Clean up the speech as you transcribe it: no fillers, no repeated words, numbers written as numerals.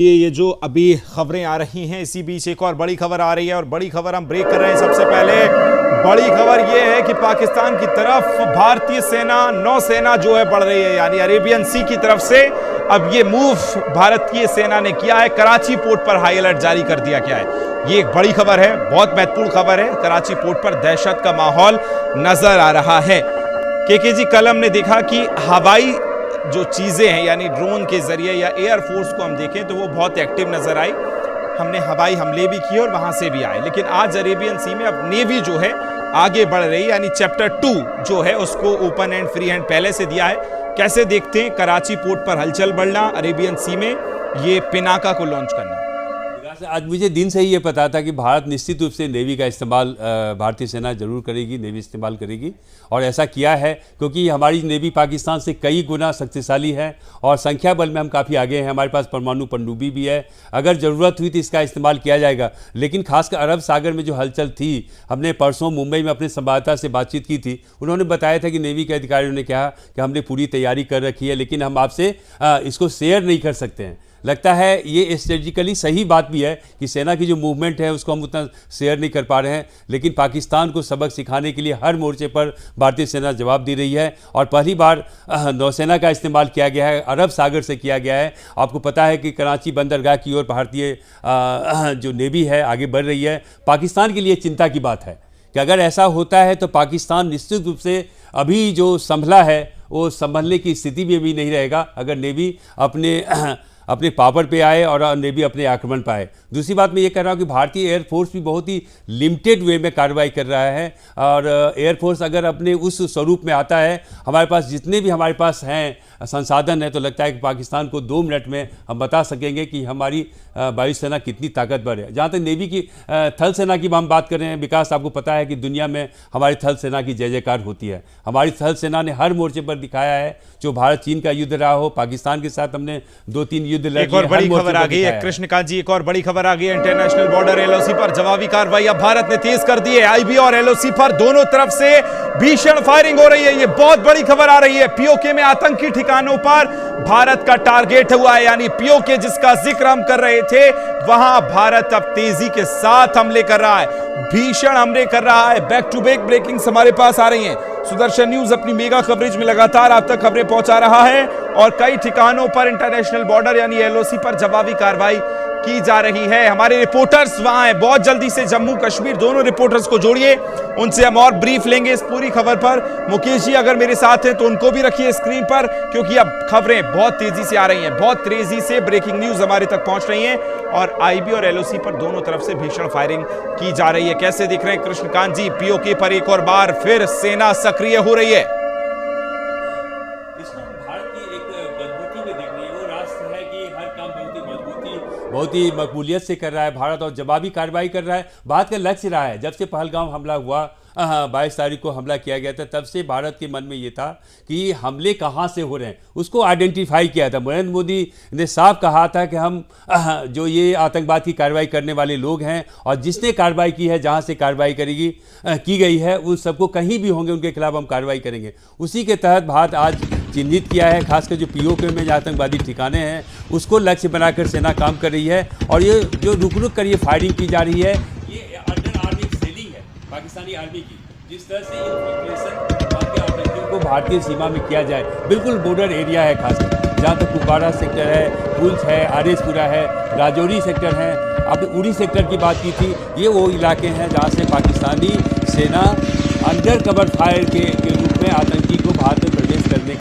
ये जो अभी खबरें आ रही हैं, इसी बीच एक और बड़ी खबर आ रही है और बड़ी खबर हम ब्रेक कर रहे हैं। सबसे पहले बड़ी खबर ये है कि पाकिस्तान की तरफ भारतीय सेना नौसेना जो है बढ़ रही है, यानी अरेबियन सी की तरफ से अब ये मूव भारतीय सेना ने किया है। कराची पोर्ट पर हाई अलर्ट जारी कर दिया गया है। ये एक बड़ी खबर है, बहुत महत्वपूर्ण खबर है। कराची पोर्ट पर दहशत का माहौल नजर आ रहा है। के जी कल हमने देखा कि हवाई जो चीज़ें हैं यानी ड्रोन के जरिए या एयरफोर्स को हम देखें तो वो बहुत एक्टिव नजर आई। हमने हवाई हमले भी किए और वहां से भी आए, लेकिन आज अरेबियन सी में अब नेवी जो है आगे बढ़ रही है, यानी चैप्टर 2 जो है उसको ओपन एंड फ्री हैंड पहले से दिया है। कैसे देखते हैं कराची पोर्ट पर हलचल बढ़ना, अरेबियन सी में ये पिनाका को लॉन्च करना। आज मुझे दिन से ही ये पता था कि भारत निश्चित रूप से नेवी का इस्तेमाल भारतीय सेना जरूर करेगी, नेवी इस्तेमाल करेगी और ऐसा किया है क्योंकि हमारी नेवी पाकिस्तान से कई गुना शक्तिशाली है और संख्या बल में हम काफ़ी आगे हैं। हमारे पास परमाणु पनडुब्बी भी है, अगर ज़रूरत हुई तो इसका इस्तेमाल किया जाएगा। लेकिन खासकर अरब सागर में जो हलचल थी, हमने परसों मुंबई में अपने संवाददाता से बातचीत की थी, उन्होंने बताया था कि नेवी के अधिकारियों ने कहा कि हमने पूरी तैयारी कर रखी है, लेकिन हम आपसे इसको शेयर नहीं कर सकते हैं। लगता है ये स्ट्रेटेजिकली सही बात भी है कि सेना की जो मूवमेंट है उसको हम उतना शेयर नहीं कर पा रहे हैं, लेकिन पाकिस्तान को सबक सिखाने के लिए हर मोर्चे पर भारतीय सेना जवाब दे रही है और पहली बार नौसेना का इस्तेमाल किया गया है, अरब सागर से किया गया है। आपको पता है कि कराची बंदरगाह की ओर भारतीय जो नेवी है आगे बढ़ रही है। पाकिस्तान के लिए चिंता की बात है कि अगर ऐसा होता है तो पाकिस्तान निश्चित रूप से अभी जो संभला है वो संभलने की स्थिति में भी नहीं रहेगा अगर नेवी अपने पावर पे आए और नेवी अपने आक्रमण पे आए। दूसरी बात मैं ये कह रहा हूँ कि भारतीय एयरफोर्स भी बहुत ही लिमिटेड वे में कार्रवाई कर रहा है और एयरफोर्स अगर अपने उस स्वरूप में आता है, हमारे पास जितने भी हमारे पास हैं संसाधन है, तो लगता है कि पाकिस्तान को 2 मिनट में हम बता सकेंगे कि हमारी वायुसेना कितनी ताकतवर है। जहाँ तक नेवी की थल सेना की हम बात कर रहे हैं, विकास आपको पता है कि दुनिया में हमारी थल सेना की जय जयकार होती है। हमारी थल सेना ने हर मोर्चे पर दिखाया है, जो भारत चीन का युद्ध रहा हो, पाकिस्तान के साथ हमने 2-3 युद्ध लड़े। एक और बड़ी खबर आ गई है कृष्णकांत जी, एक और बड़ी खबर आ गई है। इंटरनेशनल बॉर्डर एलओसी पर जवाबी कार्रवाई अब भारत ने तेज कर दी है। आईबी और एलओसी पर दोनों तरफ से भीषण फायरिंग हो रही है। ये बहुत बड़ी खबर आ रही है। पीओके में आतंकी ठिकानों पर भारत का टारगेट हुआ है, यानी पीओके जिसका जिक्र हम कर रहे थे, वहां भारत अब तेजी के साथ हमले कर रहा है, भीषण हमले कर रहा है। बैक टू बैक ब्रेकिंग्स हमारे पास आ रही हैं। सुदर्शन न्यूज अपनी मेगा कवरेज में लगातार आप तक खबरें पहुंचा रहा है और कई ठिकानों पर इंटरनेशनल बॉर्डर यानी एलओसी पर जवाबी कार्रवाई की जा रही है। हमारे रिपोर्टर्स वहां हैं, बहुत जल्दी से जम्मू कश्मीर दोनों रिपोर्टर्स को जोड़िए, उनसे हम और ब्रीफ लेंगे इस पूरी खबर पर। मुकेश जी अगर मेरे साथ हैं तो उनको भी रखिए स्क्रीन पर, क्योंकि अब खबरें बहुत तेजी से आ रही हैं, बहुत तेजी से ब्रेकिंग न्यूज हमारे तक पहुंच रही हैं और आईबी और एलओसी पर दोनों तरफ से भीषण फायरिंग की जा रही है। कैसे दिख रहे हैं कृष्णकांत जी, पीओके पर एक और बार फिर सेना सक्रिय हो रही है? बहुत ही मकबूलियत से कर रहा है भारत और जवाबी कार्रवाई कर रहा है। भारत का लक्ष्य रहा है, जब से पहलगाम हमला हुआ 22 तारीख को हमला किया गया था, तब से भारत के मन में ये था कि हमले कहाँ से हो रहे हैं, उसको आइडेंटिफाई किया था। नरेंद्र मोदी ने साफ कहा था कि हम जो ये आतंकवाद की कार्रवाई करने वाले लोग हैं और जिसने कार्रवाई की है, जहाँ से कार्रवाई की गई है, उन सबको कहीं भी होंगे उनके खिलाफ हम कार्रवाई करेंगे। उसी के तहत भारत आज चिन्हित किया है, खासकर जो पीओके में जो आतंकवादी ठिकाने हैं उसको लक्ष्य बनाकर सेना काम कर रही है और ये जो रुक रुक कर ये फायरिंग की जा रही है, ये अंडर आर्मी सेलिंग है पाकिस्तानी आर्मी की। जिस तरह से इन्फिल्ट्रेशन को भारतीय सीमा में किया जाए, बिल्कुल बॉर्डर एरिया है, खासकर जहाँ तक कुपवाड़ा सेक्टर है, पुंछ है, आरएसपुरा है, राजौरी सेक्टर है, आपने उड़ी सेक्टर की बात की थी, ये वो इलाके हैं जहाँ से पाकिस्तानी सेना अंडर कवर फायर के रूप में आतंकी को भारत में प्रवेश करने